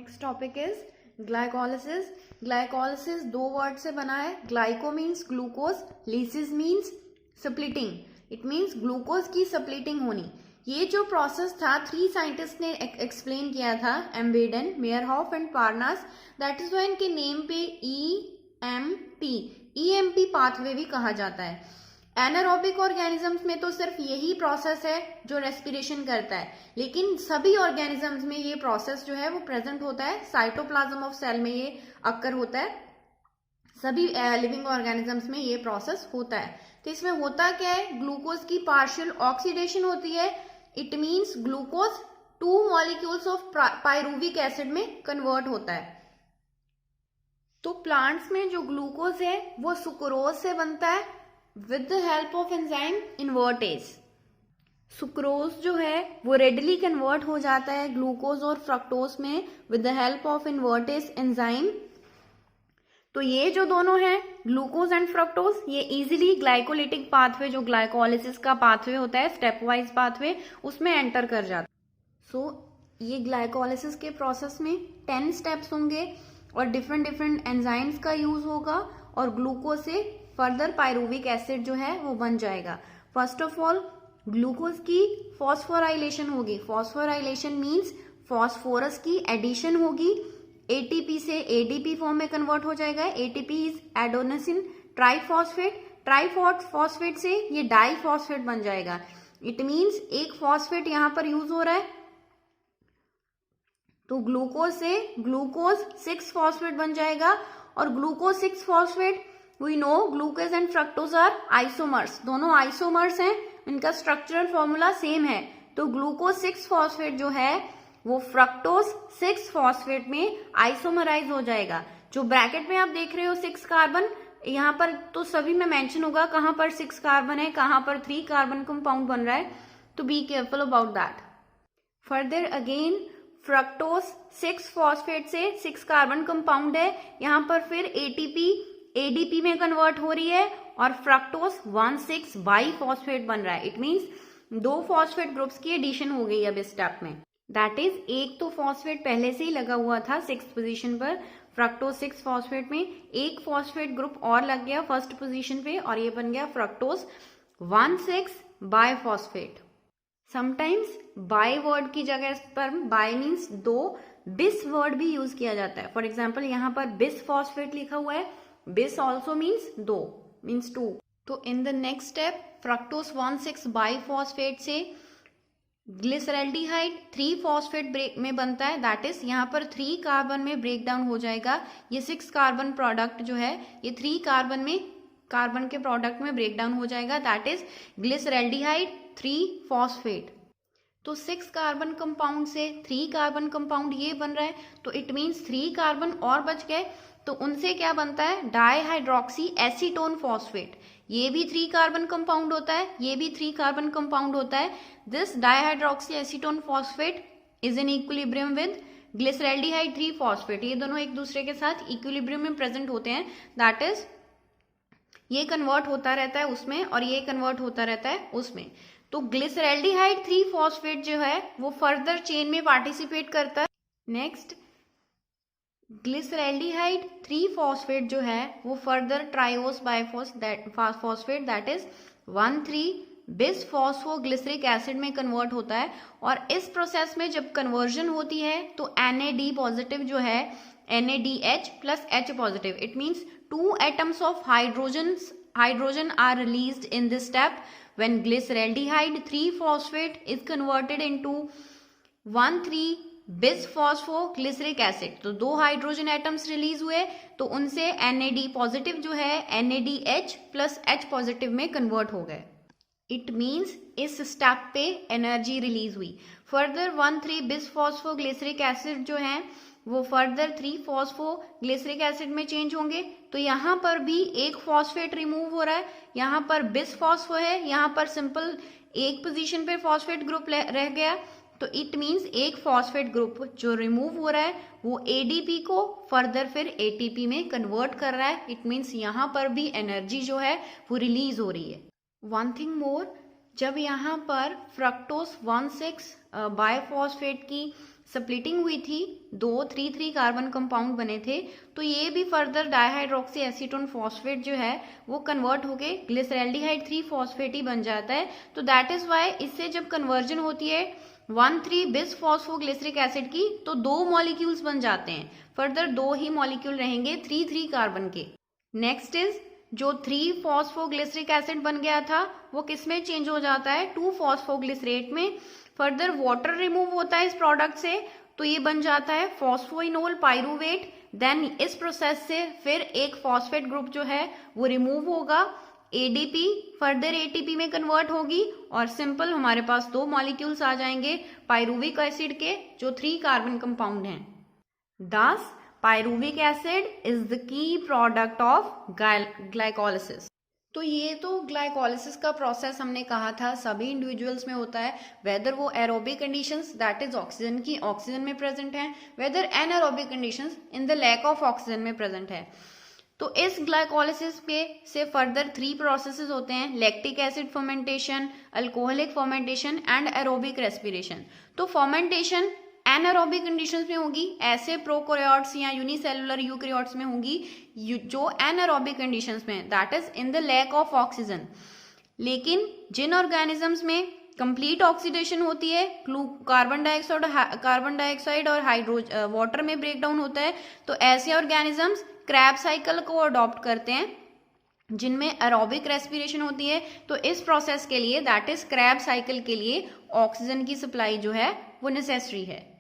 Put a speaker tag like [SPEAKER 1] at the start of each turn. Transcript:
[SPEAKER 1] Next topic is glycolysis. Glycolysis दो word से बना है। Glyco means glucose, lysis means splitting. It means glucose की स्प्लिटिंग होनी। ये जो प्रोसेस था 3 साइंटिस्ट ने एक्सप्लेन किया था, एम्बेडन, मेयरहॉफ एंड पार्नास। दैट इज व्हाई इनके नेम पे ईएमपी पाथवे भी कहा जाता है। एनारोबिक ऑर्गेनिजम्स में तो सिर्फ यही प्रोसेस है जो रेस्पिरेशन करता है, लेकिन सभी ऑर्गेनिजम्स में ये प्रोसेस जो है वो प्रेजेंट होता है। साइटोप्लाज्म ऑफ सेल में ये अक्कर होता है। सभी लिविंग ऑर्गेनिजम्स में ये प्रोसेस होता है। तो इसमें होता क्या है, ग्लूकोज की पार्शियल ऑक्सीडेशन होती है। It means glucose 2 molecules of pyruvic acid में कन्वर्ट होता है। तो प्लांट्स में जो ग्लूकोज है वो सुक्रोज से बनता है with the help of enzyme invertase. Sucrose जो है वो रेडली कन्वर्ट हो जाता है ग्लूकोज और फ्रक्टोज में with the help of invertase enzyme. तो ये जो दोनों हैं ग्लूकोज एंड फ्रक्टोज, ये इजीली ग्लाइकोलिटिक पाथवे, जो ग्लाइकोलिसिस का पाथवे होता है, स्टेप वाइज पाथवे, उसमें एंटर कर जाता है। सो ये ग्लाइकोलिसिस के प्रोसेस में 10 स्टेप्स होंगे और डिफरेंट एंजाइम्स का यूज होगा और ग्लूकोज से फर्दर पायरुविक एसिड जो है वो बन जाएगा। फर्स्ट ऑफ ऑल ग्लूकोज की फॉस्फोराइलेशन होगी। फॉस्फोराइलेशन मीन्स फॉस्फोरस की एडिशन होगी। एटीपी से एडीपी फॉर्म में कन्वर्ट हो जाएगा। ATP is एडोनसिन triphosphate. ट्राइफॉस्फेट से ये डाइफॉस्फेट बन जाएगा। इट मीन्स एक फॉस्फेट यहां पर यूज हो रहा है, तो ग्लूकोज से ग्लूकोज 6 फॉस्फेट बन जाएगा। और glucose 6 phosphate, we know glucose and fructose are isomers, दोनों आइसोमर्स हैं, इनका स्ट्रक्चरल फॉर्मूला सेम है। तो ग्लूकोज 6 फॉस्फेट जो है वो फ्रक्टोज 6 फॉस्फेट में आइसोमराइज हो जाएगा। जो ब्रैकेट में आप देख रहे हो 6 कार्बन, यहाँ पर तो सभी में मेंशन होगा कहां पर 6 कार्बन है, कहां पर 3 कार्बन कंपाउंड बन रहा है, तो be careful about that. Further again fructose 6 phosphate से 6 कार्बन कंपाउंड है, यहां पर फिर एटीपी एडीपी में कन्वर्ट हो रही है और फ्रक्टोज 1,6 बाई फॉस्फेट बन रहा है। इट मीन्स 2 फॉस्फेट ग्रुप्स की एडिशन हो गई अब इस स्टेप में। दैट इज एक तो फॉस्फेट पहले से ही लगा हुआ था 6th पोजीशन पर, फ्रक्टोज 6 फॉस्फेट में एक फॉस्फेट ग्रुप और लग गया 1st पोजीशन पे और ये बन गया fructose 1,6 bi phosphate. Sometimes bi word की जगह पर बाय मीन्स 2 बिस वर्ड भी यूज किया जाता है। फॉर एग्जाम्पल यहाँ पर बिस फॉस्फेट लिखा हुआ है, बिस ऑल्सो मीन्स 2 मीन्स 2। तो in the next step fructose 1,6 by phosphate से ग्लिसरल्डिहाइड 3 फॉस्फेट में बनता है। दैट इज यहाँ पर 3 कार्बन में ब्रेक डाउन हो जाएगा। ये 6 कार्बन प्रोडक्ट जो है ये 3 कार्बन के प्रोडक्ट में ब्रेक डाउन हो जाएगा। That is glyceraldehyde 3 phosphate. तो 6 कार्बन कंपाउंड से 3 कार्बन कंपाउंड ये बन रहा है, तो इट मीन्स 3 कार्बन और बच गए। तो उनसे क्या बनता है, डाईहाइड्रोक्सी एसीटोन फॉस्फेट। ये भी 3 कार्बन कंपाउंड होता है, ये भी 3 कार्बन कंपाउंड होता है। This dihydroxy acetone phosphate is in equilibrium with glyceraldehyde 3 phosphate. ये दोनों एक दूसरे के साथ इक्विलिब्रियम में प्रेजेंट होते हैं। दैट इज ये कन्वर्ट होता रहता है उसमें और ये कन्वर्ट होता रहता है उसमें। तो ग्लिसरल्डिहाइड 3 फॉस्फेट जो है वो फर्दर चेन में पार्टिसिपेट करता है। नेक्स्ट ग्लिसरल्डिहाइड 3 फॉस्फेट जो है वो फर्दर ट्राइओस बाइफॉस्फेट दैट इज 1,3 बिस फॉस्फोग्लिसरिक एसिड में कन्वर्ट होता है। और इस प्रोसेस में जब कन्वर्जन होती है तो NAD पॉजिटिव जो है NADH plus H positive, it means 2 atoms of hydrogen are released in this step when glyceraldehyde 3 phosphate is converted into 1,3 bisphosphoglyceric acid. तो 2 हाइड्रोजन एटम्स रिलीज हुए तो उनसे NAD पॉजिटिव जो है NADH प्लस H पॉजिटिव में convert हो गए। It means इस स्टेप पे एनर्जी रिलीज हुई। फर्दर 1,3 बिसफॉस्फोग्लिसरिक एसिड जो है वो फर्दर 3 फॉस्फोग्लिसरिक एसिड में चेंज होंगे। तो यहाँ पर भी एक फॉस्फेट रिमूव हो रहा है, यहाँ पर बिसफॉस्फो है, यहाँ पर सिंपल एक पोजीशन पे फॉस्फेट ग्रुप रह गया। तो इट मीन्स एक फॉस्फेट ग्रुप जो रिमूव हो रहा है वो एडीपी को फर्दर फिर एटीपी में कन्वर्ट कर रहा है। इट मीन्स यहाँ पर भी एनर्जी जो है वो रिलीज हो रही है। वन थिंग मोर, जब यहाँ पर फ्रक्टोज 1,6 बायफॉस्फेट की स्प्लिटिंग हुई थी, 2 3 3 कार्बन कंपाउंड बने थे, तो ये भी फर्दर डाइहाइड्रोक्सी एसीटोन फॉस्फेट जो है वो कन्वर्ट होके ग्लिसरैल्डिहाइड 3 फॉस्फेट ही बन जाता है। तो दैट इज वाई इससे जब कन्वर्जन होती है 1,3 बिस फॉस्फोग्लिसरिक एसिड की, तो 2 मॉलिक्यूल्स बन जाते हैं, फर्दर 2 ही मॉलिक्यूल रहेंगे 3 कार्बन के। नेक्स्ट इज जो 3 फॉस्फोग्लिसरिक एसिड बन गया था वो किस में चेंज हो जाता है, 2 फॉस्फोग्लिसरेट में। फर्दर वाटर रिमूव होता है इस प्रोडक्ट से, तो ये बन जाता है फॉस्फोइनोल पाइरूवेट। देन इस प्रोसेस से फिर एक फॉस्फेट ग्रुप जो है वो रिमूव होगा, एडीपी फर्दर एटीपी में कन्वर्ट होगी और सिंपल हमारे पास 2 मॉलिक्यूल्स आ जाएंगे पाइरूविक एसिड के जो 3 कार्बन कंपाउंड हैं। Thus, pyruvic acid is the key product of glycolysis. तो ये तो ग्लाइकोलिसिस का प्रोसेस हमने कहा था सभी इंडिविजुअल्स में होता है, वेदर वो aerobic conditions that is oxygen की ऑक्सीजन में प्रेजेंट है, whether anaerobic conditions in the lack of oxygen में प्रेजेंट है। तो इस ग्लाइकोलिसिस पे से फर्दर 3 प्रोसेसेस होते हैं, lactic acid fermentation, alcoholic fermentation and aerobic respiration. तो फर्मेंटेशन एनारोबिक कंडीशंस में होगी, ऐसे प्रोकैरियोट्स या यूनिसेलुलर यूकैरियोट्स में होगी जो एनारोबिक कंडीशंस में, that is in the lack of oxygen. लेकिन जिन ऑर्गेनिजम्स में कंप्लीट ऑक्सीडेशन होती है, कार्बन डाइऑक्साइड और वाटर में ब्रेक डाउन होता है, तो ऐसे ऑर्गेनिजम्स क्रैब साइकिल को अडॉप्ट करते हैं जिनमें एरोबिक रेस्पिरेशन होती है। तो इस प्रोसेस के लिए दैट इज क्रैब साइकिल के लिए ऑक्सीजन की सप्लाई जो है वो नेसेसरी है।